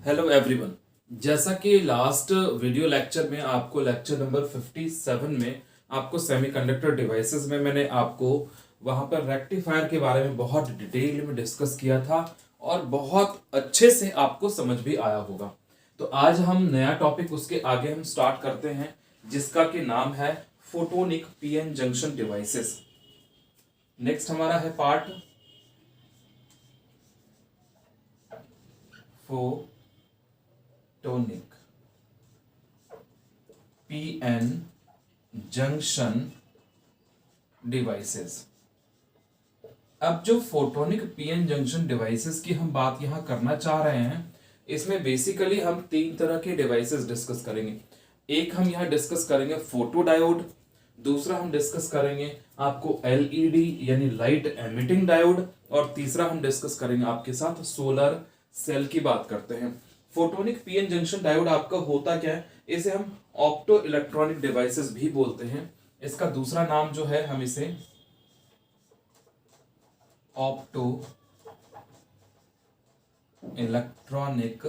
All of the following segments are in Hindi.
Hello everyone. जैसा कि लास्ट वीडियो लेक्चर में आपको लेक्चर नंबर 57 में आपको सेमीकंडक्टर डिवाइसेस में मैंने आपको वहां पर रेक्टिफायर के बारे में बहुत डिटेल में डिस्कस किया था और बहुत अच्छे से आपको समझ भी आया होगा। तो आज हम नया टॉपिक उसके आगे हम स्टार्ट करते हैं जिसका कि नाम है photonic PN junction devices. Next हमारा है part photonic PN junction devices. अब जो फोटोनिक पीएन जंक्शन डिवाइसेस की हम बात यहां करना चाह रहे हैं, इसमें बेसिकली हम तीन तरह के डिवाइसेस डिस्कस करेंगे। एक हम यहां डिस्कस करेंगे फोटो डायोड, दूसरा हम डिस्कस करेंगे आपको एलईडी यानी लाइट एमिटिंग डायोड, और तीसरा हम डिस्कस करेंगे आपके साथ सोलर सेल की बात करते हैं। फोटोनिक पीएन जंक्शन डायोड आपका होता क्या है, इसे हम ऑप्टो इलेक्ट्रॉनिक डिवाइसेस भी बोलते हैं। इसका दूसरा नाम जो है हम इसे ऑप्टो इलेक्ट्रॉनिक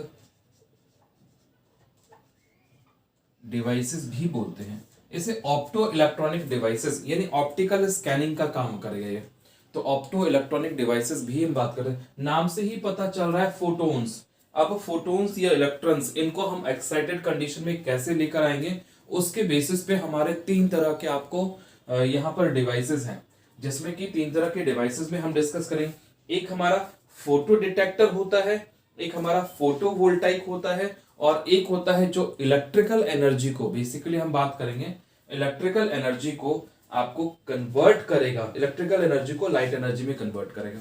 डिवाइसेस भी बोलते हैं। इसे ऑप्टो इलेक्ट्रॉनिक डिवाइसेस यानी ऑप्टिकल स्कैनिंग का काम करेगा ये। तो ऑप्टो इलेक्ट्रॉनिक डिवाइसेस भी हम बात कर रहे हैं। नाम से ही पता चल रहा है फोटोन्स। अब फोटोन्स या इलेक्ट्रॉन्स इनको हम एक्साइटेड कंडीशन में कैसे लेकर आएंगे, उसके बेसिस पे हमारे तीन तरह के आपको यहाँ पर डिवाइसेस हैं, जिसमें कि तीन तरह के डिवाइसेस में हम डिस्कस करेंगे। एक हमारा फोटो डिटेक्टर होता है, एक हमारा फोटो वोल्टाइक होता है, और एक होता है जो इलेक्ट्रिकल एनर्जी को, बेसिकली हम बात करेंगे इलेक्ट्रिकल एनर्जी को आपको कन्वर्ट करेगा, इलेक्ट्रिकल एनर्जी को लाइट एनर्जी में कन्वर्ट करेगा।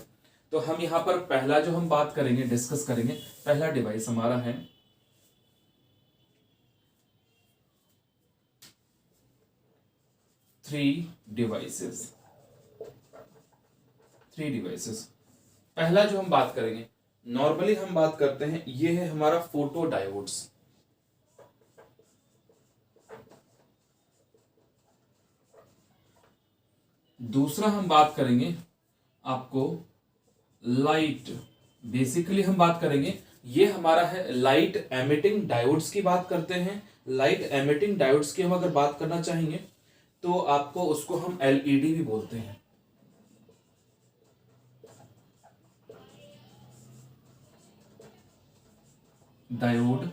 तो हम यहां पर पहला जो हम बात करेंगे, डिस्कस करेंगे, पहला डिवाइस हमारा है थ्री डिवाइसेस। पहला जो हम बात करेंगे, नॉर्मली हम बात करते हैं, ये है हमारा फोटो डायोड्स। दूसरा हम बात करेंगे आपको लाइट, बेसिकली हम बात करेंगे, ये हमारा है लाइट एमिटिंग डायोड्स की बात करते हैं। लाइट एमिटिंग डायोड्स की हम अगर बात करना चाहेंगे तो आपको उसको हम एलईडी भी बोलते हैं। डायोड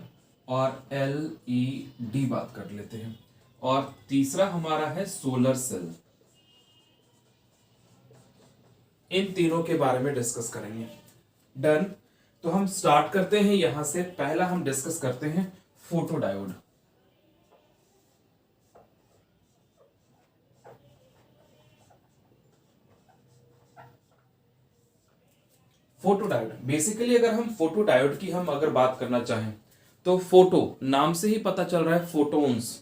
और एलईडी बात कर लेते हैं। और तीसरा हमारा है सोलर सेल। इन तीनों के बारे में डिस्कस करेंगे। डन। तो हम स्टार्ट करते हैं यहां से। पहला हम डिस्कस करते हैं photo diode. Photo diode basically अगर हम फोटो डायोड की हम अगर बात करना चाहें तो फोटो नाम से ही पता चल रहा है फोटोन्स।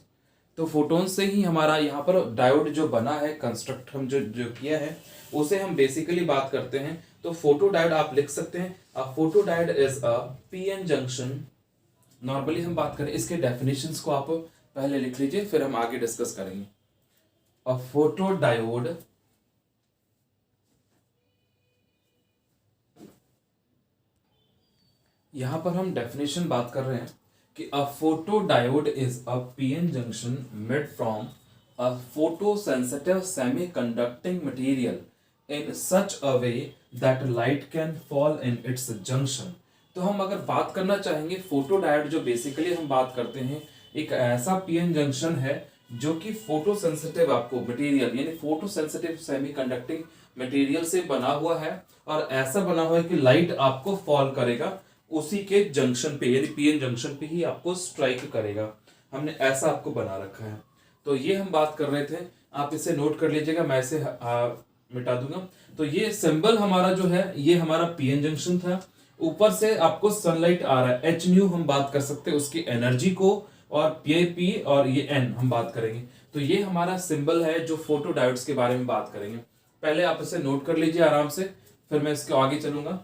तो फोटोन्स से ही हमारा यहाँ पर डायोड जो बना है, कंस्ट्रक्ट हम जो किया है, उसे हम बेसिकली बात करते हैं। तो फोटो डायोड आप लिख सकते हैं, a photo diode is a PN junction. Normally हम बात करें, इसके डेफिनेशंस को आप पहले लिख लीजिए, फिर हम आगे डिस्कस करेंगे। अ फोटो डायोड यहां पर हम डेफिनेशन बात कर रहे हैं कि a photo diode is a PN junction made from a photo sensitive semi conducting material in such a way that light can fall in its junction. तो हम अगर बात करना चाहेंगे, फोटो डायोड जो बेसिकली हम बात करते हैं, एक ऐसा पीएन जंक्शन है जो कि फोटो सेंसिटिव आपको मटेरियल यानी photo sensitive semi conducting material से बना हुआ है, और ऐसा बना हुआ है कि लाइट आपको फॉल करेगा उसी के जंक्शन पे, यानी पीएन जंक्शन पे ही आपको स्ट्राइक करेगा। हमने ऐसा आपको बना रखा है। तो ये हम बात कर रहे थे, आप इसे नोट कर लीजिएगा, मैं इसे मिटा दूंगा। तो ये सिंबल हमारा जो है, ये हमारा पीएन जंक्शन था। ऊपर से आपको सनलाइट आ रहा है, एच न्यू हम बात कर सकते हैं उसकी एनर्जी को, और ये पी और ये एन हम बात करेंगे। तो ये हमारा सिंबल है जो फोटो डायोड्स के बारे में बात करेंगे। पहले आप इसे नोट कर लीजिए आराम से, फिर मैं इसके आगे चलूंगा।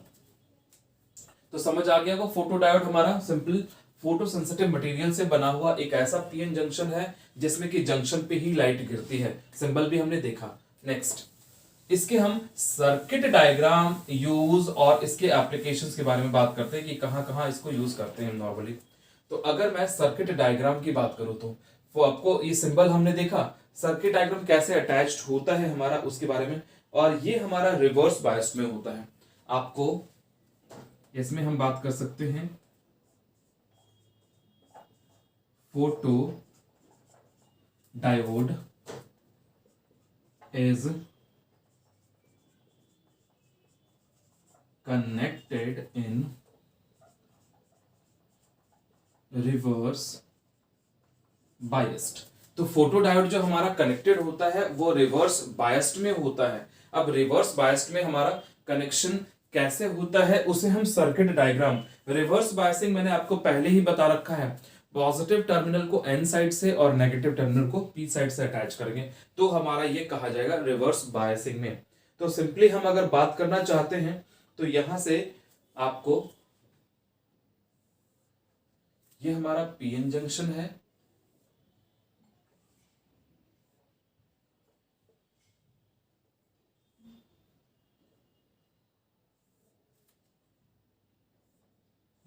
तो समझ आ गया को फोटो डायोड हमारा सिंपल फोटो सेंसिटिव मटेरियल से बना हुआ एक ऐसा पीएन जंक्शन है जिसमें कि जंक्शन पे ही लाइट गिरती है। सिंबल भी हमने देखा। नेक्स्ट इसके हम सर्किट डायग्राम यूज और इसके एप्लीकेशंस के बारे में बात करते हैं कि कहाँ कहाँ इसको यूज करते हैं नॉर्मली। तो अगर मैं सर्किट डायग्राम की बात करूँ तो वो आपको ये सिंबल हमने देखा, सर्किट डायग्राम कैसे अटैच्ड होता है हमारा उसके बारे में, और ये हमारा रिवर्स बायस्ड में होता है। आपको इसमें हम बात कर सकते हैं photo diode is connected in reverse biased। तो फोटो डायोड जो हमारा कनेक्टेड होता है वो रिवर्स बायस्ड में होता है। अब रिवर्स बायस्ड में हमारा कनेक्शन कैसे होता है उसे हम सर्किट डायग्राम, रिवर्स बायसिंग मैंने आपको पहले ही बता रखा है, पॉजिटिव टर्मिनल को एन साइड से और नेगेटिव टर्मिनल को पी साइड से अटैच करेंगे तो हमारा ये कहा जाएगा रिवर्स बायसिंग में। तो सिंपली हम अगर बात करना चाहते हैं तो यहां से आपको ये हमारा पीएन जंक्शन है,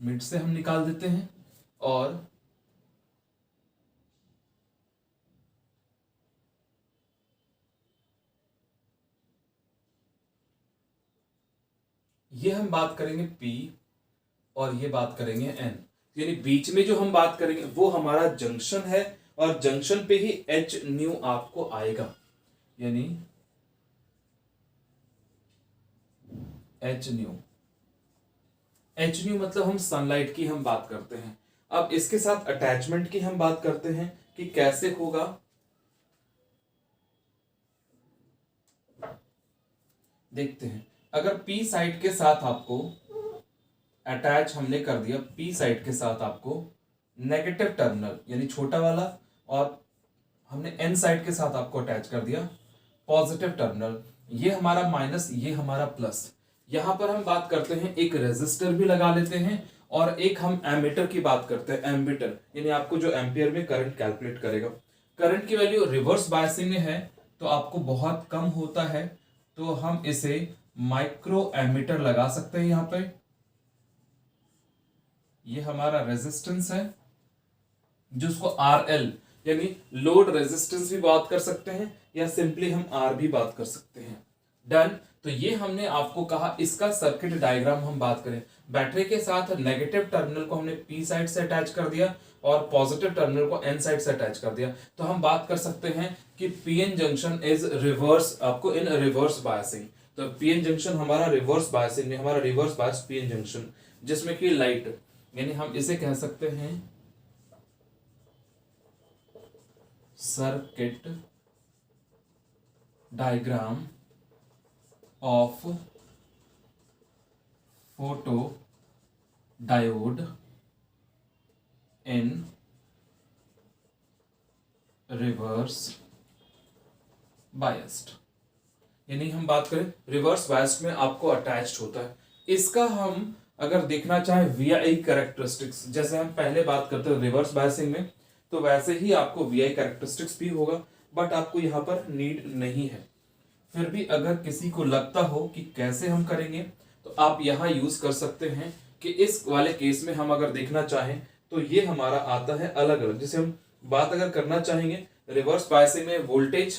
मिड से हम निकाल देते हैं, और ये हम बात करेंगे P और ये बात करेंगे N। यानी बीच में जो हम बात करेंगे वो हमारा जंक्शन है और जंक्शन पे ही H न्यू आपको आएगा, यानी H न्यू। H न्यू मतलब हम सनलाइट की हम बात करते हैं। अब इसके साथ अटैचमेंट की हम बात करते हैं कि कैसे होगा। देखते हैं, अगर P साइड के साथ आपको अटैच हमने कर दिया, P साइड के साथ आपको नेगेटिव टर्मिनल यानी छोटा वाला, और हमने N साइड के साथ आपको अटैच कर दिया पॉजिटिव टर्मिनल, ये हमारा माइनस ये हमारा प्लस। यहां पर हम बात करते हैं एक रेजिस्टर भी लगा लेते हैं और एक हम एमीटर की बात करते हैं, एम्बीटर यानी आपको जो एम्पियर में करंट कैलकुलेट करेगा। करंट की वैल्यू रिवर्स बायसिंग में है तो आपको बहुत कम होता है, तो हम इसे माइक्रो एमीटर लगा सकते हैं। यहां पे ये हमारा रेजिस्टेंस है जिसको RL यानी लोड रेजिस्टेंस भी बात कर सकते हैं या सिंपली हम R भी बात कर सकते हैं। डन। तो ये हमने आपको कहा, इसका सर्किट डायग्राम हम बात करें, बैटरी के साथ नेगेटिव टर्मिनल को हमने P साइड से अटैच कर दिया और पॉजिटिव टर्मिनल को N साइड से अटैच कर दिया, तो हम बात कर सकते हैं कि PN जंक्शन इज रिवर्स, आपको इन रिवर्स बायसिंग। तो PN जंक्शन हमारा रिवर्स बायसिंग में, हमारा रिवर्स बायस PN जंक्शन, जिसमें कि लाइट यानी हम इसे कह सकते हैं circuit diagram of photo diode in reverse biased. यानी हम बात करें रिवर्स बायस्ड में आपको अटैच्ड होता है। इसका हम अगर देखना चाहें VI कैरेक्टरिस्टिक्स, जैसे हम पहले बात करते हैं रिवर्स बायसिंग में, तो वैसे ही आपको VI कैरेक्टरिस्टिक्स भी होगा, बट आपको यहाँ पर नीड नहीं है। फिर भी अगर किसी को लगता हो कि कैसे हम करेंगे तो आप यहाँ यूज कर सकते हैं कि इस वाले केस में हम अगर देखना चाहें तो ये हमारा आता है अलग अलग। जैसे हम बात अगर करना चाहेंगे रिवर्स बायसिंग में वोल्टेज,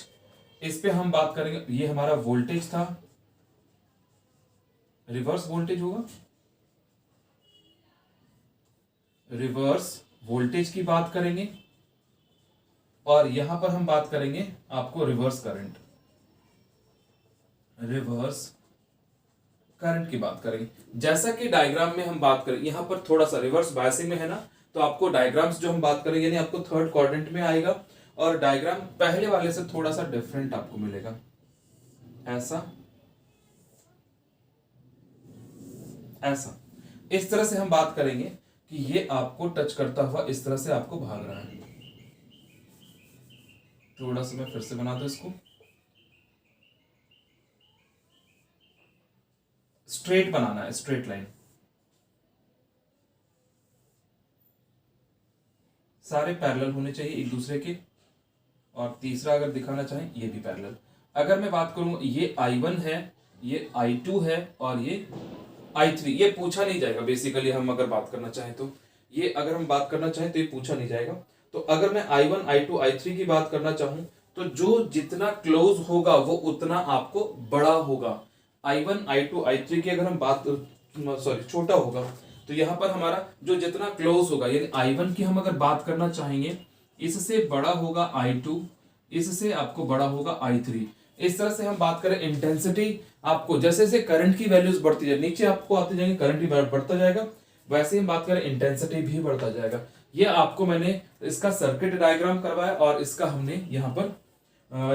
इस पे हम बात करेंगे, ये हमारा वोल्टेज था, रिवर्स वोल्टेज होगा, रिवर्स वोल्टेज की बात करेंगे, और यहां पर हम बात करेंगे आपको रिवर्स करंट, रिवर्स करंट की बात करेंगे। जैसा कि डायग्राम में हम बात करें, यहां पर थोड़ा सा रिवर्स बायसिंग में है ना, तो आपको डायग्राम्स जो हम बात करेंगे यानी आपको थर्ड क्वाड्रेंट में आएगा, और डायग्राम पहले वाले से थोड़ा सा डिफरेंट आपको मिलेगा, ऐसा ऐसा। इस तरह से हम बात करेंगे कि ये आपको टच करता हुआ इस तरह से आपको भाग रहा है। थोड़ा सा मैं फिर से बना दूं इसको, स्ट्रेट बनाना है, स्ट्रेट लाइन, सारे पैरेलल होने चाहिए एक दूसरे के, और तीसरा अगर दिखाना चाहें ये भी पैरेलल। अगर मैं बात करूं ये I1 है, ये I2 है और ये I3, ये पूछा नहीं जाएगा बेसिकली। हम अगर बात करना चाहें तो ये, अगर हम बात करना चाहें तो ये पूछा नहीं जाएगा। तो अगर मैं I1 I2 I3 की बात करना चाहूं तो जो जितना क्लोज होगा वो उतना आपको बड़ा होगा। I1 I2 I3 की अगर हम बात, सॉरी, छोटा होगा, तो यहाँ पर हमारा जो जितना क्लोज होगा, यानी I1 की हम अगर बात करना चाहेंगे, इससे बड़ा होगा I2, इससे आपको बड़ा होगा I3। इस तरह से हम बात करें इंटेंसिटी, आपको जैसे जैसे करंट की वैल्यूज बढ़ती जाए, नीचे आपको आते जाएंगे, करंट भी बढ़ता जाएगा, वैसे ही हम बात करें इंटेंसिटी भी बढ़ता जाएगा। ये आपको मैंने इसका सर्किट डायग्राम करवाया और इसका हमने यहाँ पर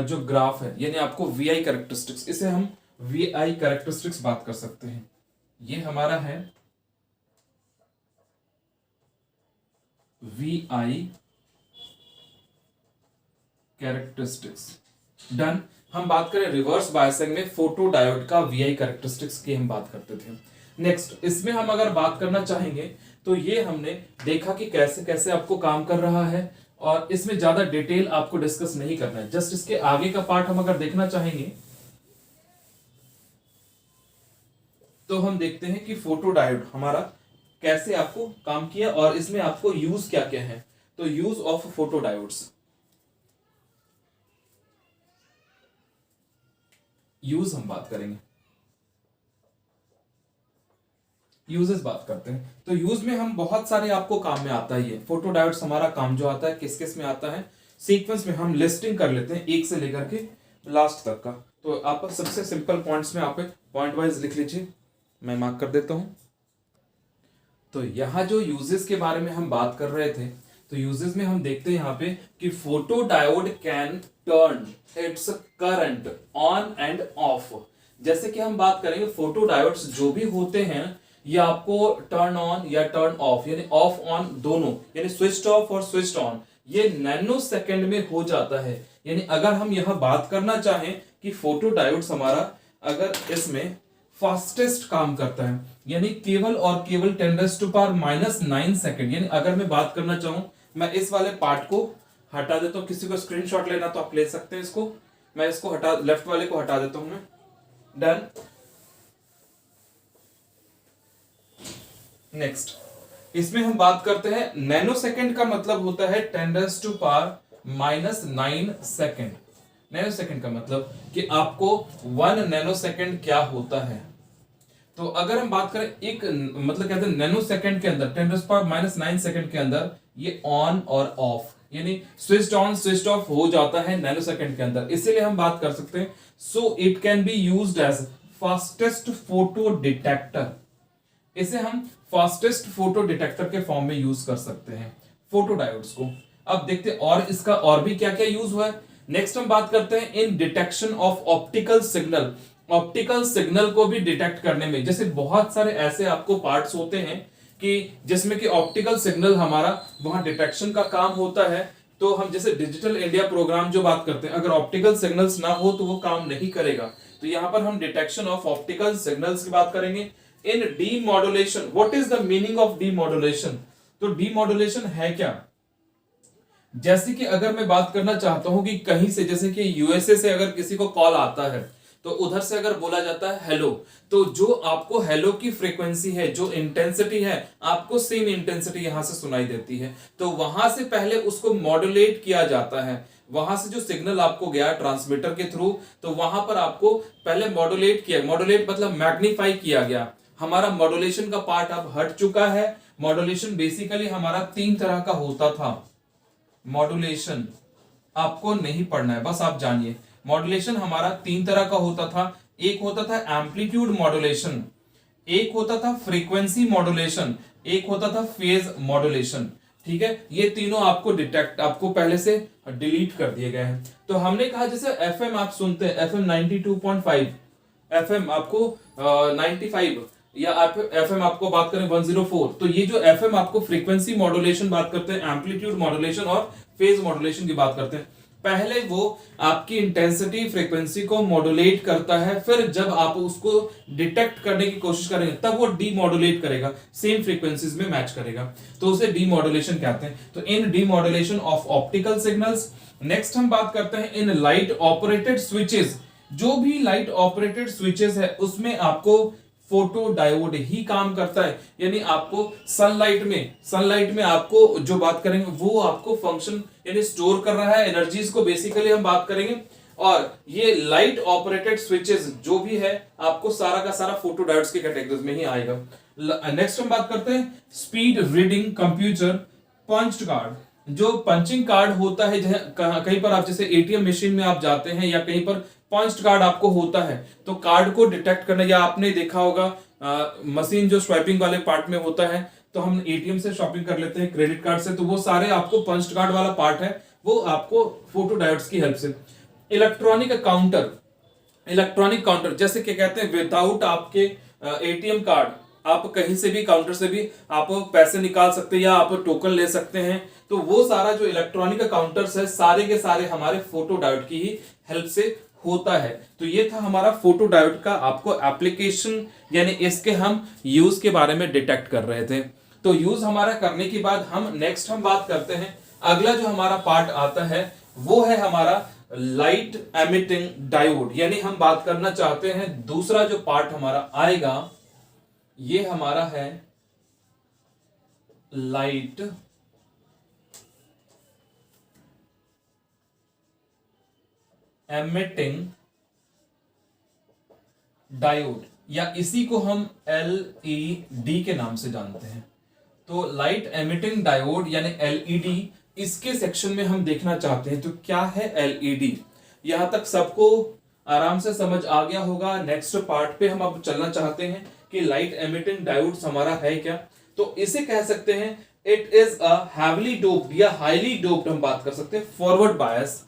जो ग्राफ है, यानी आपको VI कैरेक्टरिस्टिक्स, इसे हम VI कैरेक्टरिस्टिक्स बात कर सकते हैं। ये हमारा है VI कैरेक्टरिस्टिक्स। डन। हम बात करें रिवर्स बायसिंग में फोटो डायोड का VI कैरेक्टरिस्टिक्स की हम बात करते थे। नेक्स्ट, इसमें हम अगर बात करना चाहेंगे तो ये हमने देखा कि कैसे कैसे आपको काम कर रहा है, और इसमें ज्यादा डिटेल आपको डिस्कस नहीं करना है। जस्ट इसके आगे का पार्ट हम अगर देखना चाहेंगे तो हम देखते हैं कि फोटो डायोड हमारा कैसे आपको काम किया और इसमें आपको यूज क्या क्या है। तो use of photo diodes, use हम बात करेंगे, यूजेस बात करते हैं। तो यूज में हम बहुत सारे आपको काम में आता है। ये फोटो डायोड्स हमारा काम जो आता है किस किस में आता है, सीक्वेंस में हम लिस्टिंग कर लेते हैं एक से लेकर के लास्ट तक का। तो आप सबसे सिंपल पॉइंट्स में आप पॉइंट वाइज लिख लीजिए, मैं मार्क कर देता हूं। तो यहाँ जो यूजेस के बारे में हम बात कर रहे थे, तो यूजेस में हम देखते हैं यहाँ पे कि photo diode can turn its current on end of. जैसे कि हम बात करेंगे फोटो डायोड्स जो भी होते हैं ये आपको टर्न ऑन या टर्न ऑफ, यानी ऑफ ऑन दोनों, यानी स्विच्ड ऑफ और स्विच्ड ऑन, ये नैनो सेकेंड में हो जाता है। यानी अगर हम यहां बात करना चाहें कि फोटो डायोड्स हमारा अगर इसमें फास्टेस्ट काम करता है, यानी केवल और केवल 10⁻⁻⁹ सेकेंड। यानी अगर मैं बात करना चाहूं, मैं इस वाले पार्ट को हटा देता हूं, किसी को स्क्रीनशॉट लेना तो आप ले सकते हैं इसको, मैं इसको हटा, लेफ्ट वाले को हटा देता हूं मैं। डन। नेक्स्ट, इसमें हम बात करते हैं नैनो सेकेंड का मतलब होता है 10⁻⁹ सेकेंड। नैनो सेकेंड का मतलब कि आपको 1 नैनो सेकेंड क्या होता है। तो अगर हम बात करें एक, मतलब कहते हैं नैनो सेकेंड के अंदर 10⁻⁹ सेकेंड के अंदर ये ऑन और ऑफ, यानी स्विच्ड ऑन स्विच्ड ऑफ हो जाता है नैनो सेकेंड के अंदर। इसीलिए हम बात कर सकते हैं so it can be used as fastest photo detector. इसे हम फास्टेस्ट फोटो डिटेक्टर के फॉर्म में यूज कर सकते हैं फोटो डायोड्स को। अब देखते हैं और इसका और भी क्या क्या यूज हुआ है। नेक्स्ट हम बात करते हैं in detection of optical signal. Optical signal को भी डिटेक्ट करने में, जैसे बहुत सारे ऐसे आपको पार्ट्स होते हैं कि जिसमें कि ऑप्टिकल सिग्नल हमारा वहां डिटेक्शन का काम होता है। तो हम जैसे डिजिटल इंडिया प्रोग्राम जो बात करते हैं, अगर ऑप्टिकल सिग्नल्स ना हो तो वो काम नहीं करेगा। तो यहां पर हम डिटेक्शन ऑफ ऑप्टिकल सिग्नल्स की बात करेंगे। In demodulation, what is the meaning of demodulation? तो डीमॉड्यूलेशन है क्या? जैसे कि अगर मैं बात करना चाहता हूं कि कहीं से, जैसे कि यूएसए से अगर किसी को कॉल आता है तो उधर से अगर बोला जाता है हेलो, तो जो आपको हेलो की फ्रीक्वेंसी है, जो इंटेंसिटी है, आपको सेम इंटेंसिटी यहां से सुनाई देती है। तो वहां से पहले उसको मॉड्यूलेट किया जाता है। वहां से जो सिग्नल आपको गया ट्रांसमीटर के थ्रू, तो वहां पर आपको पहले मॉड्यूलेट किया, मॉड्यूलेट मतलब मैग्नीफाई किया गया। हमारा मॉड्यूलेशन का पार्ट अब हट चुका है। मॉड्यूलेशन बेसिकली हमारा 3 तरह का होता था। मॉड्यूलेशन आपको नहीं पढ़ना है, बस आप जानिए मॉड्यूलेशन हमारा 3 तरह का होता था। एक होता था एम्पलीट्यूड मॉड्यूलेशन, एक होता था फ्रीक्वेंसी मॉड्यूलेशन, एक होता था फेज मॉड्यूलेशन। ठीक है, ये तीनों आपको आपको पहले से डिलीट कर दिए गए हैं। तो हमने कहा जैसे एफएम आप सुनते हैं, एफएम 92.5, एफएम आपको 95, या एफएम आपको बात करें 104। तो ये जो एफएम आपको फ्रीक्वेंसी मॉड्यूलेशन बात करते हैं, एम्पलीट्यूड मॉड्यूलेशन और फेज मॉड्यूलेशन की बात करते हैं। पहले वो आपकी इंटेंसिटी फ्रीक्वेंसी को मॉड्यूलेट करता है, फिर जब आप उसको डिटेक्ट करने की कोशिश करेंगे तब वो डीमॉड्यूलेट करेगा, सेम फ्रीक्वेंसीज में मैच करेगा। तो उसे डीमॉड्यूलेशन कहते हैं। तो in demodulation of optical signals. Next हम बात करते हैं इन लाइट ऑपरेटेड स्विचेस। जो भी लाइट ऑपरेटेड स्विचेस है उसमें आपको फोटो डायोड ही काम करता है। यानी आपको सनलाइट में आपको जो बात करेंगे वो आपको फंक्शन यानी स्टोर कर रहा है एनर्जीज को, बेसिकली हम बात करेंगे। और ये लाइट ऑपरेटेड स्विचेस जो भी है आपको सारा का सारा फोटो डायोड्स के कैटेगरीज में ही आएगा। नेक्स्ट हम बात करते हैं speed reading computer punched card. जो पंचिंग कार्ड होता है, कहीं पर आप जैसे एटीएम मशीन में आप जाते हैं या कहीं पर पंच्ड कार्ड आपको होता है, तो कार्ड को डिटेक्ट करना, या आपने देखा होगा मशीन जो स्वाइपिंग वाले पार्ट में होता है, तो हम एटीएम से शॉपिंग कर लेते हैं क्रेडिट कार्ड से, तो वो सारे आपको पंच्ड कार्ड वाला पार्ट है वो आपको फोटो डायोड्स की हेल्प से। इलेक्ट्रॉनिक काउंटर जैसे क्या कहते हैं, विदाउट आपके एटीएम कार्ड आप कहीं से भी काउंटर से भी आप पैसे निकाल सकते हैं या आप टोकन ले सकते हैं। तो वो सारा जो इलेक्ट्रॉनिक काउंटर्स है सारे के सारे हमारे फोटो डायोड की ही हेल्प से होता है। तो ये था हमारा फोटो डायोड का आपको एप्लीकेशन, यानी इसके हम यूज के बारे में डिटेक्ट कर रहे थे। तो यूज हमारा करने के बाद हम बात करते हैं, अगला जो हमारा पार्ट आता है वो है हमारा लाइट एमिटिंग डायोड। यानी हम बात करना चाहते हैं दूसरा जो पार्ट हमारा आएगा ये हमारा है लाइट एमिटिंग डायोड, या इसी को हम एलईडी के नाम से जानते हैं। तो लाइट एमिटिंग डायोड यानी एलईडी, इसके सेक्शन में हम देखना चाहते हैं। तो क्या है एलईडी, यहां तक सबको आराम से समझ आ गया होगा। नेक्स्ट पार्ट पे हम अब चलना चाहते हैं कि लाइट एमिटिंग डायोड हमारा है क्या। तो इसे कह सकते हैं it is a heavily doped या हाईली डोप्ड, हम बात कर सकते हैं forward bias.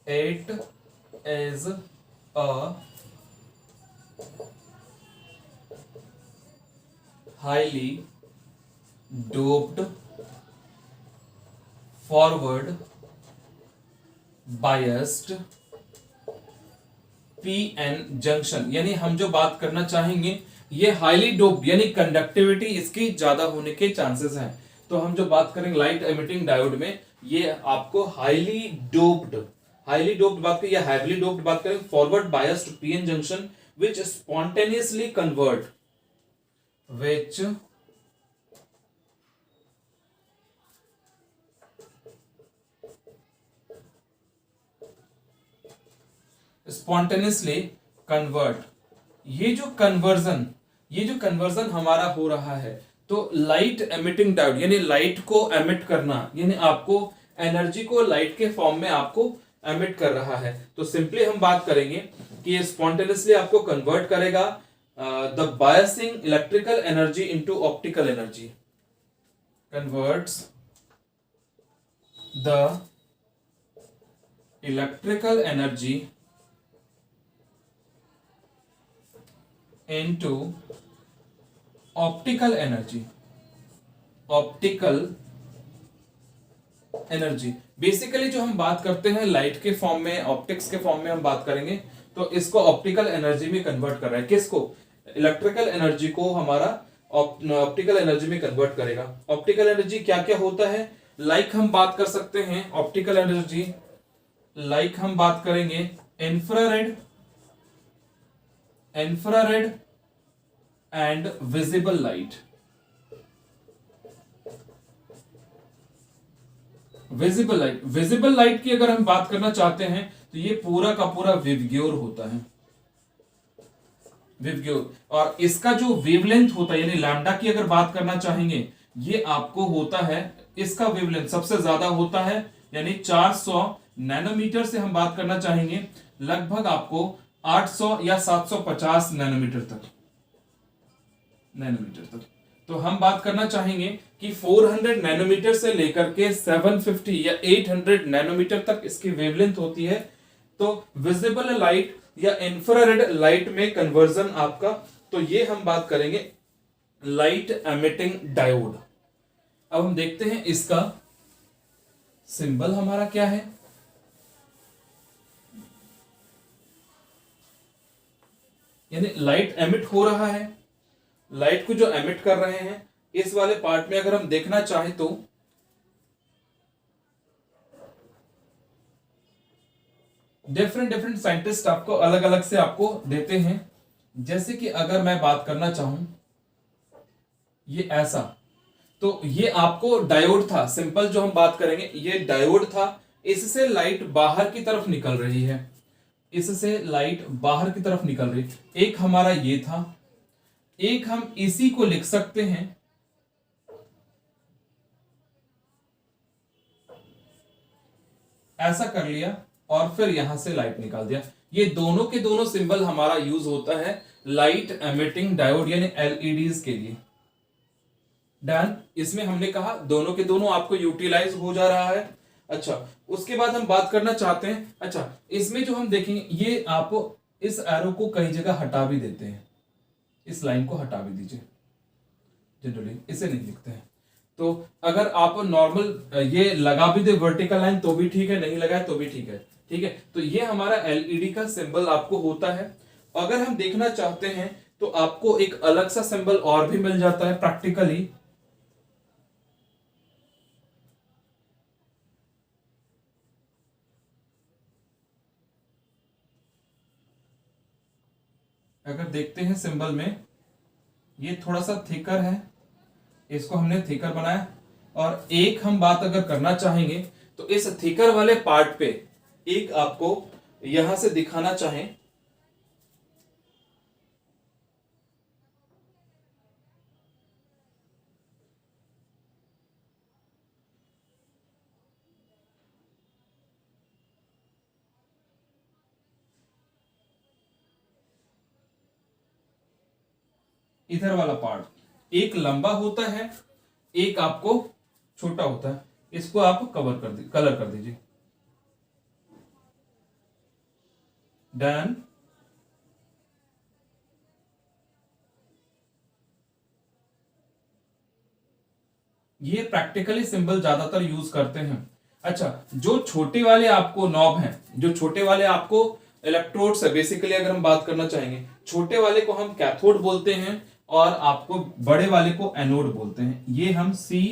It is a highly doped forward biased PN junction. यानी हम जो बात करना चाहेंगे ये हाईली डोप्ड यानी कंडक्टिविटी इसकी ज्यादा होने के चांसेस हैं। तो हम जो बात करेंगे लाइट एमिटिंग डायोड में ये आपको हाईली डोप्ड बात करें या हैवीली डोप्ड बात करें, फॉरवर्ड बायस्ड पीएन जंक्शन विच स्पॉन्टेनियसली कन्वर्ट ये जो कन्वर्जन हमारा हो रहा है, तो लाइट एमिटिंग डायोड यानी लाइट को एमिट करना, यानी आपको एनर्जी को लाइट के फॉर्म में आपको एमिट कर रहा है। तो सिंपली हम बात करेंगे कि ये स्पॉन्टेनियसली आपको कन्वर्ट करेगा the biasing electrical energy into optical energy, converts the electrical energy into optical energy. Basically जो हम बात करते हैं लाइट के फॉर्म में, ऑप्टिक्स के फॉर्म में हम बात करेंगे, तो इसको ऑप्टिकल एनर्जी में कन्वर्ट कर रहा है। किसको? इलेक्ट्रिकल एनर्जी को हमारा ऑप्टिकल एनर्जी में कन्वर्ट करेगा। ऑप्टिकल एनर्जी क्या क्या होता है, लाइक हम बात कर सकते हैं ऑप्टिकल एनर्जी, लाइक हम बात करेंगे infrared and visible light. Visible light की अगर हम बात करना चाहते हैं तो ये पूरा का पूरा विवग्योर होता है, और इसका जो वेवलेंथ होता है यानी लैम्डा की अगर बात करना चाहेंगे, ये आपको होता है, इसका वेवलेंथ सबसे ज्यादा होता है यानी 400 नैनोमीटर से हम बात करना चाहेंगे लगभग आपको 800 या 750 नैनोमीटर तक। तो हम बात करना चाहेंगे कि 400 नैनोमीटर से लेकर के 750 या 800 नैनोमीटर तक इसकी वेवलेंथ होती है। तो विजिबल लाइट या इंफ्रारेड लाइट में कन्वर्जन आपका, तो ये हम बात करेंगे लाइट एमिटिंग डायोड। अब हम देखते हैं इसका सिंबल हमारा क्या है। यानी लाइट एमिट हो रहा है, लाइट को जो एमिट कर रहे हैं इस वाले पार्ट में अगर हम देखना चाहें तो डिफरेंट डिफरेंट साइंटिस्ट आपको अलग अलग से आपको देते हैं। जैसे कि अगर मैं बात करना चाहूं ये ऐसा, तो ये आपको डायोड था, सिंपल जो हम बात करेंगे ये डायोड था, इससे लाइट बाहर की तरफ निकल रही है, इससे लाइट बाहर की तरफ निकल रही। एक हमारा ये था, एक हम इसी को लिख सकते हैं ऐसा कर लिया और फिर यहां से लाइट निकाल दिया। ये दोनों के दोनों सिंबल हमारा यूज होता है लाइट एमिटिंग डायोड यानी एलईडीज के लिए। डन, इसमें हमने कहा दोनों के दोनों आपको यूटिलाइज हो जा रहा है। अच्छा, उसके बाद हम बात करना चाहते हैं, अच्छा इसमें जो हम देखेंगे ये आप इस एरो को कई जगह हटा भी देते हैं, इस लाइन को हटा भी दीजिए, जनरली इसे नहीं लिखते हैं। तो अगर आप नॉर्मल ये लगा भी दे वर्टिकल लाइन तो भी ठीक है, नहीं लगाए तो भी ठीक है, ठीक है। तो ये हमारा एलईडी का सिंबल आपको होता है। अगर हम देखना चाहते हैं तो आपको एक अलग सा सिंबल और भी मिल जाता है प्रैक्टिकली। अगर देखते हैं सिंबल में ये थोड़ा सा थिकर है, इसको हमने थिकर बनाया। और एक हम बात अगर करना चाहेंगे तो इस थिकर वाले पार्ट पे एक आपको यहां से दिखाना चाहें, इधर वाला पार्ट एक लंबा होता है, एक आपको छोटा होता है, इसको आप कलर कर दीजिए। डन। ये प्रैक्टिकली सिंबल ज्यादातर यूज करते हैं। अच्छा, जो छोटे वाले आपको नॉब हैं, जो छोटे वाले आपको इलेक्ट्रोड्स है, बेसिकली अगर हम बात करना चाहेंगे, छोटे वाले को हम कैथोड बोलते हैं और आपको बड़े वाले को एनोड बोलते हैं। ये हम सी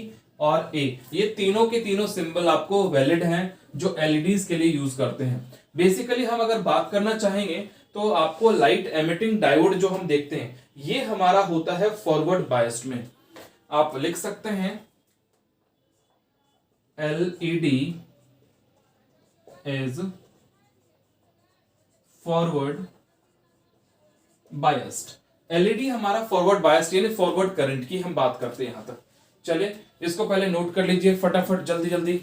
और ए, ये तीनों के तीनों सिंबल आपको वैलिड हैं जो एलईडीज के लिए यूज करते हैं। बेसिकली हम अगर बात करना चाहेंगे तो आपको लाइट एमिटिंग डायोड जो हम देखते हैं ये हमारा होता है फॉरवर्ड बायस्ड में। आप लिख सकते हैं LED is forward biased. LED हमारा फॉरवर्ड बायस्ड यानी फॉरवर्ड करंट की हम बात करते हैं यहां तक। चलिए इसको पहले नोट कर लीजिए फटाफट, जल्दी जल्दी,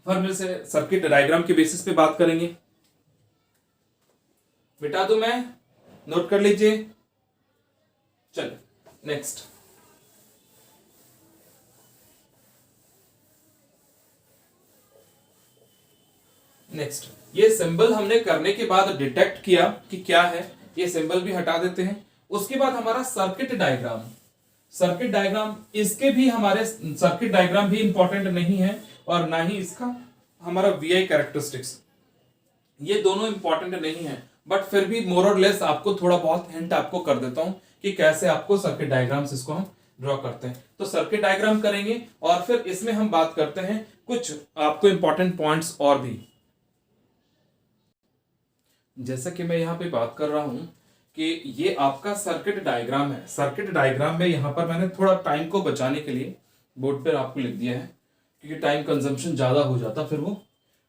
फिर से सर्किट डायग्राम के बेसिस पे बात करेंगे। मिटा दूं मैं, नोट कर लीजिए। चलिए नेक्स्ट, नेक्स्ट ये सिंबल हमने करने के बाद डिटेक्ट किया कि क्या है, ये सिंबल भी हटा देते हैं। उसके बाद हमारा सर्किट डायग्राम, सर्किट डायग्राम, इसके भी हमारे सर्किट डायग्राम भी इंपॉर्टेंट नहीं है और ना ही इसका हमारा वीआई कैरेक्टरिस्टिक्स, ये दोनों इंपॉर्टेंट नहीं है, बट फिर भी मोर और लेस आपको थोड़ा बहुत हिंट आपको कर देता हूं कि कैसे आपको सर्किट डायग्राम्स इसको हम ड्रॉ करते हैं। तो सर्किट डायग्राम करेंगे और फिर इसमें हम बात करते हैं कुछ आपको इंपॉर्टेंट पॉइंट्स और भी। जैसा कि मैं यहां पे बात कर रहा हूं कि ये आपका सर्किट डायग्राम है। सर्किट डायग्राम में यहां पर मैंने थोड़ा टाइम को बचाने के लिए बोर्ड पर आपको लिख दिया है क्योंकि टाइम कंजम्पशन ज्यादा हो जाता फिर वो।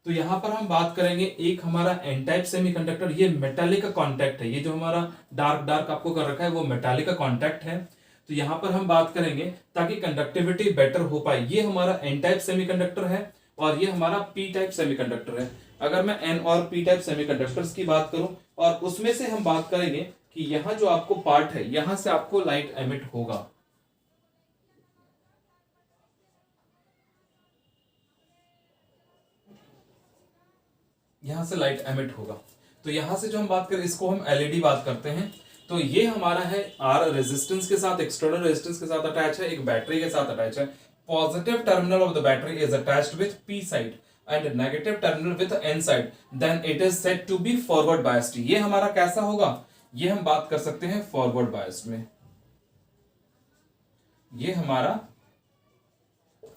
तो यहां पर हम बात करेंगे एक हमारा एन टाइप सेमीकंडक्टर, ये मेटालिक का कॉन्टैक्ट है, ये जो हमारा डार्क डार्क आपको कर रखा है वो मेटालिक का कॉन्टैक्ट है। तो यहां पर हम बात करेंगे ताकि कंडक्टिविटी बेटर हो पाए। ये हमारा एन टाइप सेमीकंडक्टर है और ये हमारा पी टाइप सेमीकंडक्टर है। अगर मैं एन और पी टाइप सेमीकंडक्टर्स की बात करूं और उसमें से हम बात करेंगे कि यहां जो आपको पार्ट है यहां से आपको लाइट एमिट होगा, यहां से लाइट एमिट होगा। तो यहां से जो हम बात करें इसको हम एलईडी बात करते हैं। तो ये हमारा है आर रेजिस्टेंस के साथ, एक्सटर्नल रेजिस्टेंस के साथ अटैच है, एक बैटरी के साथ अटैच है। Positive terminal of the battery is attached with P side and negative terminal with N side, then it is said to be forward biased. ये हमारा कैसा होगा, ये हम बात कर सकते हैं फॉरवर्ड बायस्ड में। ये हमारा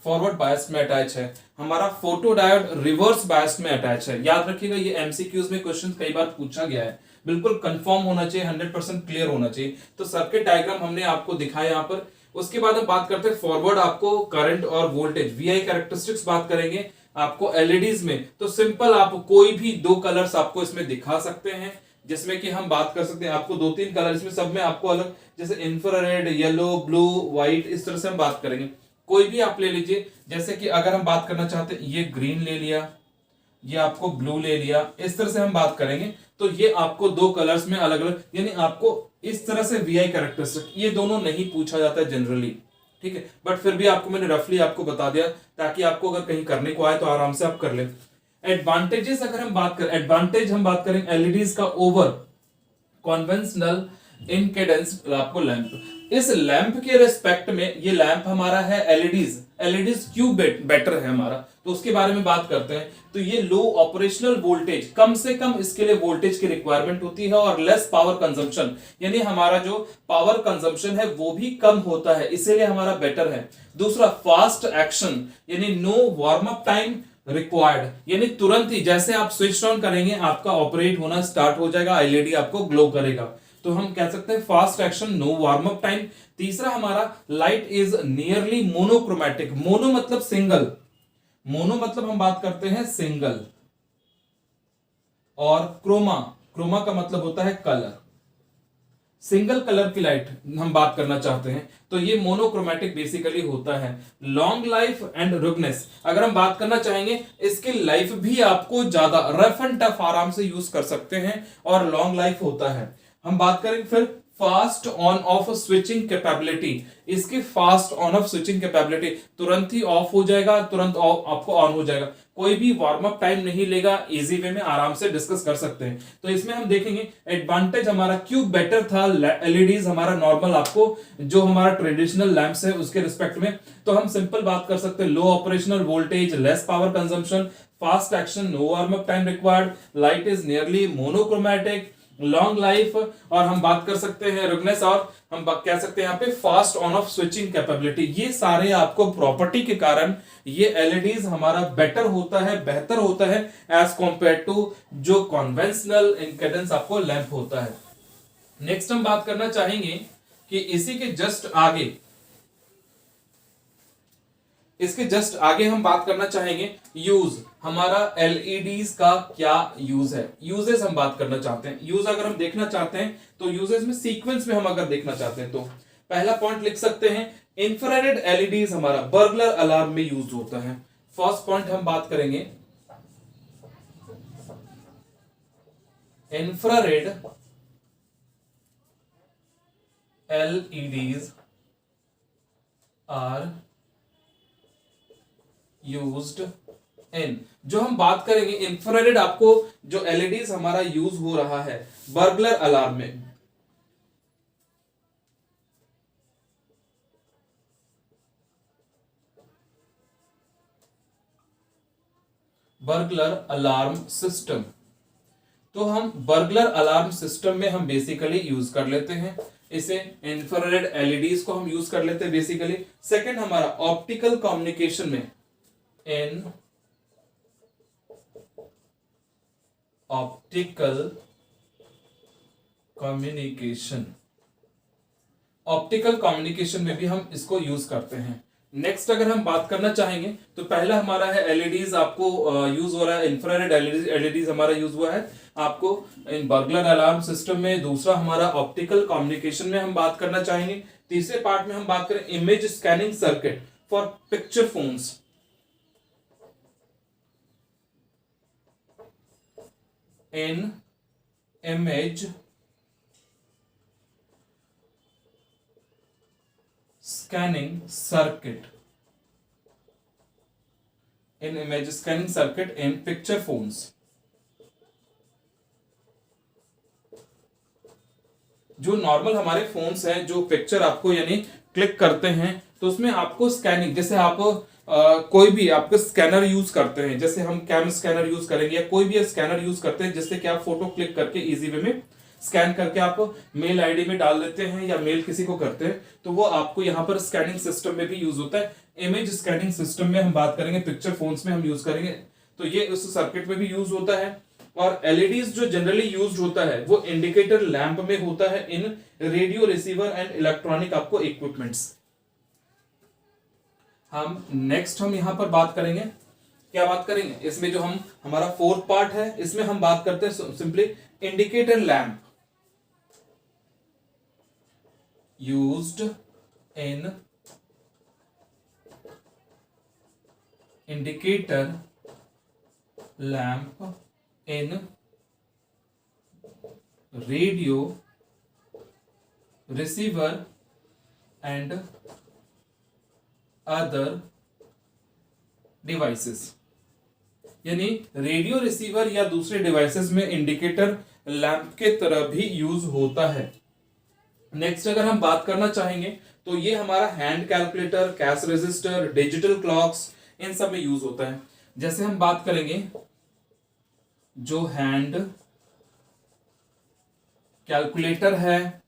फॉरवर्ड बायस में अटैच है, हमारा फोटो डायोड रिवर्स बायस में अटैच है। याद रखिएगा ये एमसीक्यूज में क्वेश्चन कई बार पूछा गया है, बिल्कुल कंफर्म होना चाहिए, 100% क्लियर होना चाहिए। तो सर्किट डायग्राम हमने आपको दिखाया यहाँ पर। उसके बाद हम बात करते हैं फॉरवर्ड, आपको करंट और वोल्टेज वीआई कैरेक्टरिस्टिक्स बात करेंगे आपको एलईडीज में। तो सिंपल आप कोई भी दो कलर्स आपको इसमें दिखा सकते हैं, जिसमें कि हम बात कर सकते हैं आपको दो तीन कलर इसमें सब में आपको अलग, जैसे इंफ्रारेड, येलो, ब्लू, व्हाइट, इस तरह से हम बात करेंगे। कोई भी आप ले लीजिए, जैसे कि अगर हम बात करना चाहते हैं ये ग्रीन ले लिया, ये आपको ब्लू ले लिया, इस तरह से हम बात करेंगे। तो ये आपको दो कलर्स में अलग अलग, यानी आपको इस तरह से वीआई कैरेक्टरिस्टिक, ये दोनों नहीं पूछा जाता है जनरली, ठीक है, बट फिर भी आपको मैंने रफली आपको बता दिया ताकि आपको अगर कहीं करने को आए तो आराम से आप कर ले। एडवांटेजेस अगर हम बात करें, एडवांटेज हम बात करें एलईडीज का ओवर कॉन्वेंशनल इनकेडेंस आपको लैंप। इस लैंप के रिस्पेक्ट में ये लैंप हमारा है एलईडीज, एलईडीज क्यों बेटर है हमारा, तो उसके बारे में बात करते हैं। तो ये लो ऑपरेशनल वोल्टेज, कम से कम इसके लिए वोल्टेज की रिक्वायरमेंट होती है, और लेस पावर कंजम्पशन, यानी हमारा जो पावर कंजम्पशन है वो भी कम होता है, इसीलिए हमारा बेटर है। दूसरा फास्ट एक्शन, यानी no warm up time required, यानी तुरंत ही जैसे आप स्विच ऑन करेंगे आपका ऑपरेट होना स्टार्ट हो जाएगा, एलईडी आपको ग्लो करेगा। तो हम कह सकते हैं fast action, no warm up time. तीसरा हमारा light is nearly monochromatic, mono मतलब सिंगल, मोनो मतलब हम बात करते हैं सिंगल, और क्रोमा, क्रोमा का मतलब होता है कलर, सिंगल कलर की लाइट हम बात करना चाहते हैं तो ये मोनोक्रोमैटिक बेसिकली होता है। लॉन्ग लाइफ एंड रुगनेस, अगर हम बात करना चाहेंगे इसकी लाइफ भी आपको ज्यादा रफ एंड टफ आराम से यूज कर सकते हैं और लॉन्ग लाइफ होता है। हम बात करेंगे फिर fast on off switching capability, इसकी fast on off switching capability, तुरंत ही ऑफ हो जाएगा, तुरंत आपको ऑन हो जाएगा, कोई भी वार्म अप टाइम नहीं लेगा, इजी वे में आराम से डिस्कस कर सकते हैं। तो इसमें हम देखेंगे एडवांटेज हमारा क्यों बेटर था एलईडीज हमारा नॉर्मल आपको जो हमारा ट्रेडिशनल लैंप्स है उसके रिस्पेक्ट में। तो हम सिंपल बात कर सकते हैं low operational voltage, less power consumption, fast action, no warm up time required, light is nearly monochromatic, long life, और हम बात कर सकते हैं रुगनेस, और हम कह सकते हैं यहाँ पे fast on off switching capability. ये सारे आपको प्रॉपर्टी के कारण ये एलईडीज हमारा बेटर होता है, बेहतर होता है एज कंपेयर टू जो कन्वेंशनल इनकेडेंस आपको लैंप होता है। नेक्स्ट हम बात करना चाहेंगे कि इसी के जस्ट आगे, इसके जस्ट आगे हम बात करना चाहेंगे यूज, हमारा एलईडीज का क्या यूज है, यूजेस हम बात करना चाहते हैं। यूज अगर हम देखना चाहते हैं तो यूजेस में सीक्वेंस में हम अगर देखना चाहते हैं तो पहला पॉइंट लिख सकते हैं इंफ्रारेड एलईडीज हमारा बर्गलर अलार्म में यूज होता है। फर्स्ट पॉइंट हम बात करेंगे infrared LEDs are used in, जो हम बात करेंगे इंफ्रारेड आपको जो एलईडीज हमारा यूज हो रहा है बर्गलर अलार्म में, बर्गलर अलार्म सिस्टम। तो हम बर्गलर अलार्म सिस्टम में हम बेसिकली यूज कर लेते हैं इसे, इंफ्रारेड एलईडीज को हम यूज कर लेते हैं बेसिकली। सेकंड हमारा ऑप्टिकल कम्युनिकेशन में, in optical communication, optical communication में भी हम इसको यूज करते हैं। नेक्स्ट अगर हम बात करना चाहेंगे तो पहला हमारा है एलईडीज आपको यूज हो रहा है, इंफ्रारेड एलईडीज हमारा यूज हुआ है आपको इन बर्गलर अलार्म सिस्टम में। दूसरा हमारा ऑप्टिकल कम्युनिकेशन में हम बात करना चाहेंगे। तीसरे पार्ट में हम बात करें image scanning circuit for picture phones, in image scanning circuit, in image scanning circuit in picture phones. जो नॉर्मल हमारे फोन्स हैं जो पिक्चर आपको यानी क्लिक करते हैं तो उसमें आपको स्कैनिंग, जैसे आप कोई भी आपको स्कैनर यूज करते हैं, जैसे हम कैम स्कैनर यूज करेंगे या कोई भी स्कैनर यूज करते हैं जिससे कि आप फोटो क्लिक करके इजी वे में स्कैन करके आप मेल आईडी में डाल देते हैं या मेल किसी को करते हैं, तो वो आपको यहाँ पर स्कैनिंग सिस्टम में भी यूज होता है। इमेज स्कैनिंग सिस्टम में हम बात करेंगे, पिक्चर फोन्स में हम यूज करेंगे, तो ये उस सर्किट में भी यूज होता है। और एलईडीज जो जनरली यूज होता है वो इंडिकेटर लैंप में होता है इन रेडियो रिसीवर एंड इलेक्ट्रॉनिक आपको इक्विपमेंट्स। हम नेक्स्ट हम यहां पर बात करेंगे, क्या बात करेंगे इसमें, जो हम हमारा फोर्थ पार्ट है इसमें हम बात करते हैं simply indicator lamp used in indicator lamp in radio receiver and other devices. यानी रेडियो रिसीवर या दूसरे डिवाइसेस में इंडिकेटर लैंप के तरह भी यूज होता है। नेक्स्ट अगर हम बात करना चाहेंगे तो ये हमारा hand calculator, cash register, digital clocks, इन सब में यूज होता है। जैसे हम बात करेंगे जो हैंड कैलकुलेटर है,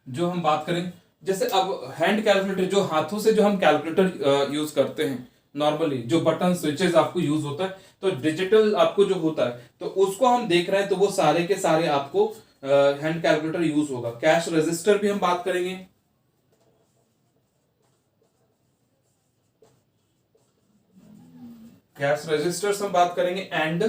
जो हम बात करें, जैसे अब हैंड कैलकुलेटर जो हाथों से जो हम कैलकुलेटर यूज करते हैं नॉर्मली, जो बटन स्विचेस आपको यूज होता है, तो डिजिटल आपको जो होता है तो उसको हम देख रहे हैं, तो वो सारे के सारे आपको हैंड कैलकुलेटर यूज होगा। कैश रजिस्टर भी हम बात करेंगे, कैश रजिस्टर्स हम बात करेंगे। एंड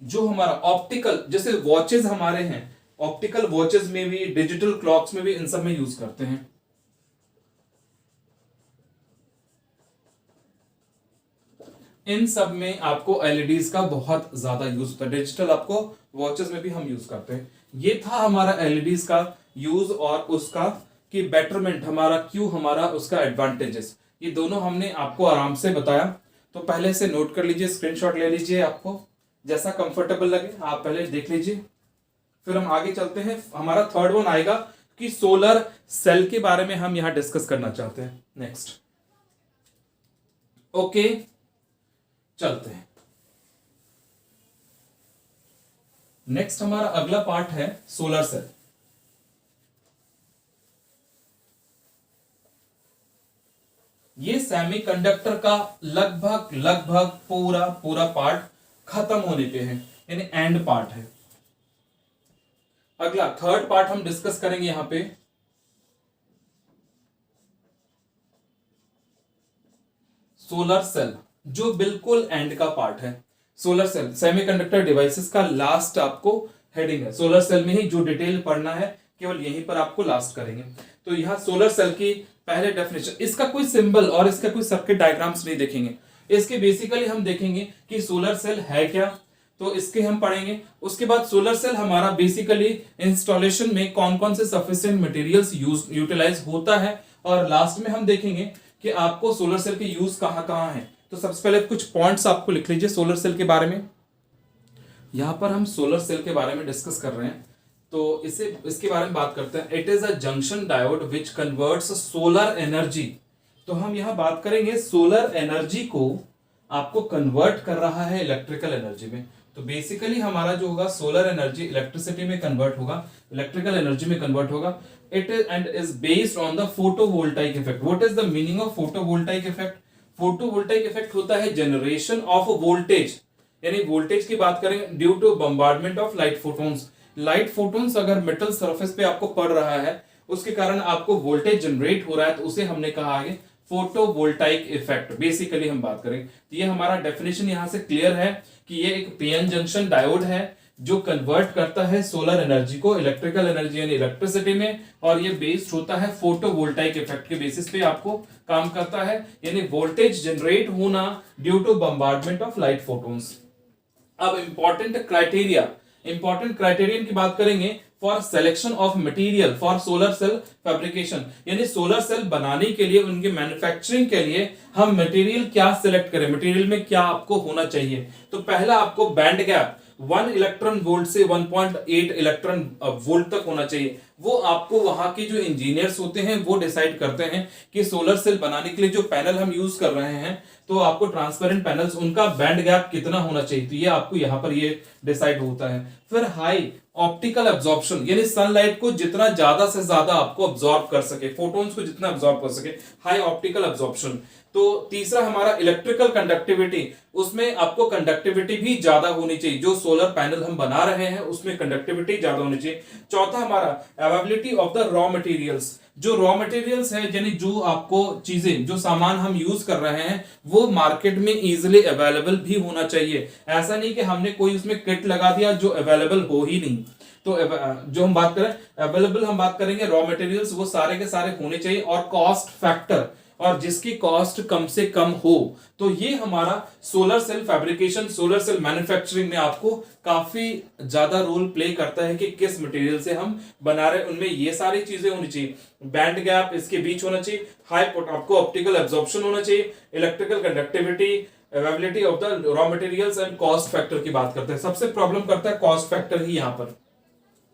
जो हमारा ऑप्टिकल, जैसे वॉचेस हमारे हैं, ऑप्टिकल वॉचेस में भी, डिजिटल क्लॉक्स में भी, इन सब में यूज करते हैं। इन सब में आपको एलईडीज का बहुत ज्यादा यूज होता है। डिजिटल आपको वॉचेस में भी हम यूज करते हैं। ये था हमारा एलईडीज का यूज और उसका कि बेटरमेंट हमारा क्यों, हमारा उसका एडवांटेजेस, ये दोनों हमने आपको आराम से बताया। तो पहले से नोट कर लीजिए, स्क्रीनशॉट ले लीजिए, आपको जैसा कंफर्टेबल लगे आप पहले देख लीजिए। फिर हम आगे चलते हैं, हमारा थर्ड वन आएगा कि सोलर सेल के बारे में हम यहां डिस्कस करना चाहते हैं। नेक्स्ट ओके, चलते हैं। नेक्स्ट हमारा अगला पार्ट है सोलर सेल। ये सेमीकंडक्टर का लगभग पूरा पार्ट खत्म होने पे है, यानी एंड पार्ट है। अगला थर्ड पार्ट हम डिस्कस करेंगे यहां पे सोलर सेल, जो बिल्कुल एंड का पार्ट है। सोलर सेल सेमीकंडक्टर डिवाइसेस का लास्ट आपको हेडिंग है। सोलर सेल में ही जो डिटेल पढ़ना है केवल यहीं पर आपको लास्ट करेंगे। तो यहां सोलर सेल की पहले डेफिनेशन, इसका कोई सिंबल और इसका कोई सर्किट डायग्राम्स नहीं देखेंगे, इसके बेसिकली हम देखेंगे कि सोलर सेल है क्या, तो इसके हम पढ़ेंगे। उसके बाद सोलर सेल हमारा बेसिकली इंस्टॉलेशन में कौन कौन से सफिशिएंट मटेरियल्स यूटिलाइज होता है, और लास्ट में हम देखेंगे कि आपको सोलर सेल के यूज कहां कहां है। तो सबसे पहले कुछ पॉइंट्स आपको लिख लीजिए सोलर सेल के बारे में। यहां पर हम सोलर सेल के बारे में डिस्कस कर रहे हैं, तो इसके बारे में बात करते हैं। It is a junction diode which converts solar energy. तो हम यहां बात करेंगे सोलर एनर्जी को आपको कन्वर्ट कर रहा है इलेक्ट्रिकल एनर्जी में। तो बेसिकली हमारा जो होगा सोलर एनर्जी इलेक्ट्रिसिटी में कन्वर्ट होगा, इलेक्ट्रिकल एनर्जी में कन्वर्ट होगा। It is and is based on the photovoltaic effect. What is the meaning of photovoltaic effect? Photovoltaic effect होता है जनरेशन ऑफ वोल्टेज, यानी वोल्टेज की बात करें due to bombardment of light photons. Light photons अगर मेटल सरफेस पे आपको पड़ रहा है, उसके कारण आपको वोल्टेज जनरेट हो रहा है, तो उसे हमने कहा है फोटोवोल्टाइक इफेक्ट। बेसिकली हम बात करें तो ये हमारा डेफिनेशन यहां से क्लियर है कि ये एक पीएन जंक्शन डायोड है जो कन्वर्ट करता है सोलर एनर्जी को इलेक्ट्रिकल एनर्जी यानी इलेक्ट्रिसिटी में, और ये बेस्ड होता है फोटोवोल्टाइक इफेक्ट के बेसिस पे आपको काम करता है, यानी वोल्टेज जनरेट होना due to bombardment of light photons. अब इंपॉर्टेंट क्राइटेरियन की बात करेंगे for selection of material for solar cell fabrication, यानी सोलर सेल बनाने के लिए, उनके मैन्युफैक्चरिंग के लिए हम मटेरियल क्या सिलेक्ट करें, मटेरियल में क्या आपको होना चाहिए। तो पहला आपको बैंड गैप, 1 इलेक्ट्रॉन वोल्ट से 1.8 इलेक्ट्रॉन वोल्ट तक होना चाहिए। वो आपको वहां के जो इंजीनियर्स होते हैं वो डिसाइड करते हैं कि सोलर सेल बनाने के लिए जो पैनल हम यूज कर रहे हैं, तो आपको ट्रांसपेरेंट पैनल्स, उनका बैंड गैप कितना होना चाहिए, तो ये आपको यहां पर ये डिसाइड होता है। फिर हाई ऑप्टिकल एब्जॉर्प्शन, यानी सनलाइट को जितना ज्यादा से ज्यादा आपको अब्सॉर्ब कर सके, फोटोन्स को जितना अब्सॉर्ब कर सके, हाई ऑप्टिकल एब्जॉर्प्शन। तो तीसरा हमारा इलेक्ट्रिकल कंडक्टिविटी, उसमें आपको कंडक्टिविटी भी ज्यादा होनी चाहिए, जो सोलर पैनल हम बना रहे हैं उसमें कंडक्टिविटी ज्यादा होनी चाहिए। चौथा हमारा availability of the raw materials, जो रॉ मटेरियल्स है यानी जो आपको चीजें, जो सामान हम यूज कर रहे हैं वो मार्केट में इजीली अवेलेबल भी होना चाहिए। ऐसा नहीं कि हमने कोई उसमें किट लगा दिया जो अवेलेबल हो ही नहीं। तो जो हम बात करें अवेलेबल, हम बात करेंगे रॉ मटेरियल्स, वो सारे के सारे होने चाहिए, और कॉस्ट फैक्टर, और जिसकी कॉस्ट कम से कम हो। तो ये हमारा solar cell fabrication, solar cell manufacturing में आपको काफी ज्यादा रोल प्ले करता है कि किस मटेरियल से हम बना रहे हैं। उनमें ये सारी चीजें होनी चाहिए, बैंड गैप इसके बीच होना चाहिए, हाई आपको ऑप्टिकल एब्जॉर्प्शन होना चाहिए, electrical conductivity, availability of the raw materials and cost factor की बात करते हैं। सबसे प्रॉब्लम करता है कॉस्ट फैक्टर ही यहां पर।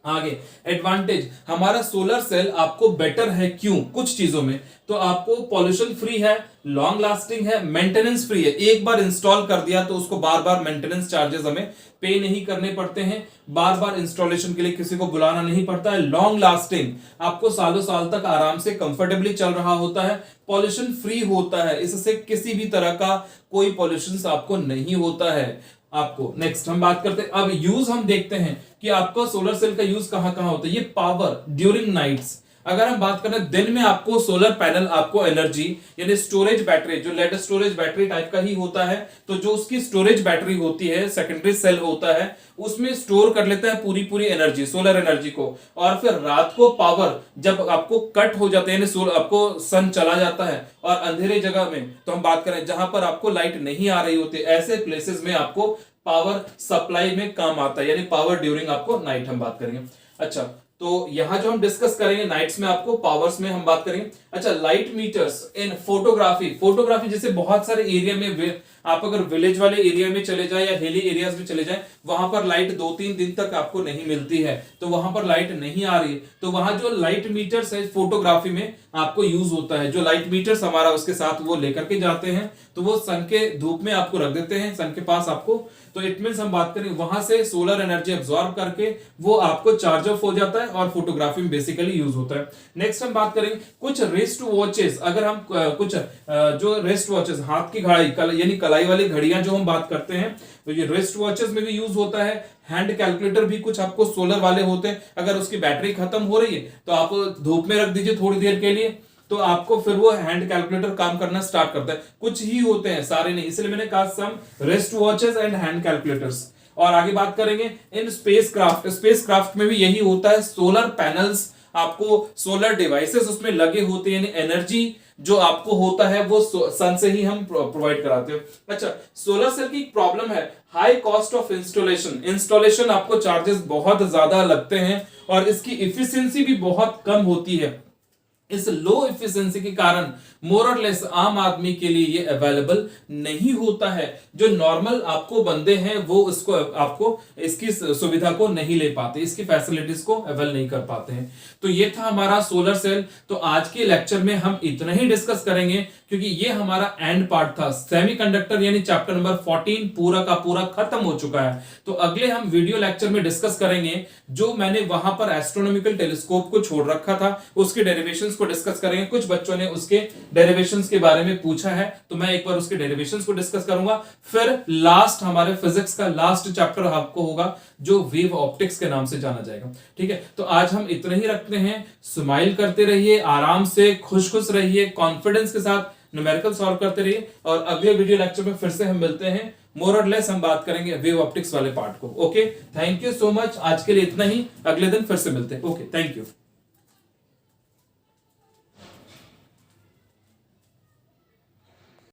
आगे एडवांटेज, हमारा सोलर सेल आपको बेटर है क्यों, कुछ चीजों में तो आपको पॉल्यूशन फ्री है, लॉन्ग लास्टिंग है, मेंटेनेंस फ्री है। एक बार इंस्टॉल कर दिया तो उसको बार बार मेंटेनेंस चार्जेस हमें पे नहीं करने पड़ते हैं, बार बार इंस्टॉलेशन के लिए किसी को बुलाना नहीं पड़ता है। लॉन्ग लास्टिंग, आपको सालों साल तक आराम से कंफर्टेबली चल रहा होता है, पॉल्यूशन फ्री होता है, इससे किसी भी तरह का कोई पॉल्यूशन आपको नहीं होता है आपको। नेक्स्ट हम बात करते हैं, अब यूज हम देखते हैं कि आपको सोलर सेल का यूज कहां कहां होता है। ये पावर ड्यूरिंग नाइट्स, अगर हम बात करें दिन में आपको सोलर पैनल आपको एनर्जी यानी स्टोरेज बैटरी, जो लेड स्टोरेज बैटरी टाइप का ही होता है, तो जो उसकी स्टोरेज बैटरी होती है, सेकेंडरी सेल होता है, उसमें स्टोर कर लेता है पूरी पूरी एनर्जी, सोलर एनर्जी को। और फिर रात को पावर जब आपको कट हो जाते हैं, आपको सन चला जाता है और अंधेरे जगह में, तो हम बात करें जहां पर आपको लाइट नहीं आ रही होती, ऐसे प्लेसेस में आपको पावर सप्लाई में काम आता है, यानी पावर ड्यूरिंग आपको नाइट हम बात करेंगे। अच्छा, तो यहां जो हम डिस्कस करेंगे नाइट्स में आपको पावर्स में हम बात करेंगे। अच्छा, light meters in photography, photography जैसे बहुत सारे एरिया में, आप अगर विलेज वाले एरिया में चले जाए या हिली एरियाज में चले जाए, वहां पर लाइट 2-3 दिन तक आपको नहीं मिलती है, तो वहां पर लाइट नहीं आ रही है, तो वहां जो लाइट मीटर्स है फोटोग्राफी में आपको यूज होता है। जो लाइट मीटर्स हमारा उसके साथ वो लेकर के जाते हैं, तो वो सन के धूप में आपको रख देते हैं, सन के पास आपको, तो इट मींस हम बात करें वहां से सोलर एनर्जी एब्जॉर्ब करके वो आपको चार्ज ऑफ हो जाता है और फोटोग्राफी में बेसिकली यूज होता है। नेक्स्ट हम बात करेंगे कुछ रिस्ट वॉचेस, अगर हम कुछ जो रिस्ट वॉचेस, हाथ की घड़ी यानी कलाई वाली घड़ियां जो हम बात करते हैं, तो ये रिस्ट वॉचेस में भी यूज होता है। हैंड कैलकुलेटर भी कुछ आपको सोलर वाले होते हैं, अगर उसकी बैटरी खत्म हो रही है तो आप धूप में रख दीजिए थोड़ी देर के लिए, तो आपको फिर वो हैंड कैलकुलेटर काम करना स्टार्ट करता है। कुछ ही होते हैं, सारे नहीं, इसलिए मैंने कहा some wrist watches and hand calculators. और आगे बात करेंगे इन स्पेसक्राफ्ट, स्पेसक्राफ्ट में भी यही होता है, सोलर पैनल्स, आपको सोलर डिवाइसेस उसमें लगे होते हैं, यानी एनर्जी जो आपको होता है वो सन से ही हम प्रोवाइड कराते हैं। अच्छा, सोलर सेल की प्रॉब्लम है high cost of installation, installation आपको चार्जेस बहुत ज्यादा लगते हैं और इसकी इफिशियंसी भी बहुत कम होती है। इस लो एफिशिएंसी के कारण मोर और लेस आम आदमी के लिए ये अवेलेबल नहीं होता है। जो नॉर्मल आपको बंदे हैं वो इसको आपको इसकी सुविधा को नहीं ले पाते, इसकी फैसिलिटीज को अवेल नहीं कर पाते हैं। तो ये था हमारा सोलर सेल। तो आज के लेक्चर में हम इतना ही डिस्कस करेंगे क्योंकि ये हमारा एंड पार्ट था। सेमीकंडक्टर यानी चैप्टर नंबर 14 पूरा का पूरा खत्म हो चुका है। तो अगले हम वीडियो लेक्चर में डिस्कस करेंगे जो मैंने वहां पर एस्ट्रोनॉमिकल टेलीस्कोप को छोड़ रखा था, उसके डेरिवेशंस को डिस्कस करेंगे। कुछ बच्चों ने उसके डेरिवेशंस के बारे में पूछा है तो मैं एक बार उसके डेरिवेशंस को डिस्कस करूंगा। फिर लास्ट हमारे फिजिक्स का लास्ट चैप्टर आपको होगा जो वेव ऑप्टिक्स के नाम से जाना जाएगा। ठीक है, तो आज हम इतना ही रखते हैं। स्माइल करते रहिए, आराम से खुश रहिए, कॉन्फिडेंस के साथ न्यूमेरिकल सॉल्व करते रहिए और अगले वीडियो लेक्चर में फिर से हम मिलते हैं। मोर और लेस हम बात करेंगे वेव ऑप्टिक्स वाले पार्ट को। Okay, thank you so much. आज के लिए इतना ही, अगले दिन फिर से मिलते हैं। Okay, thank you.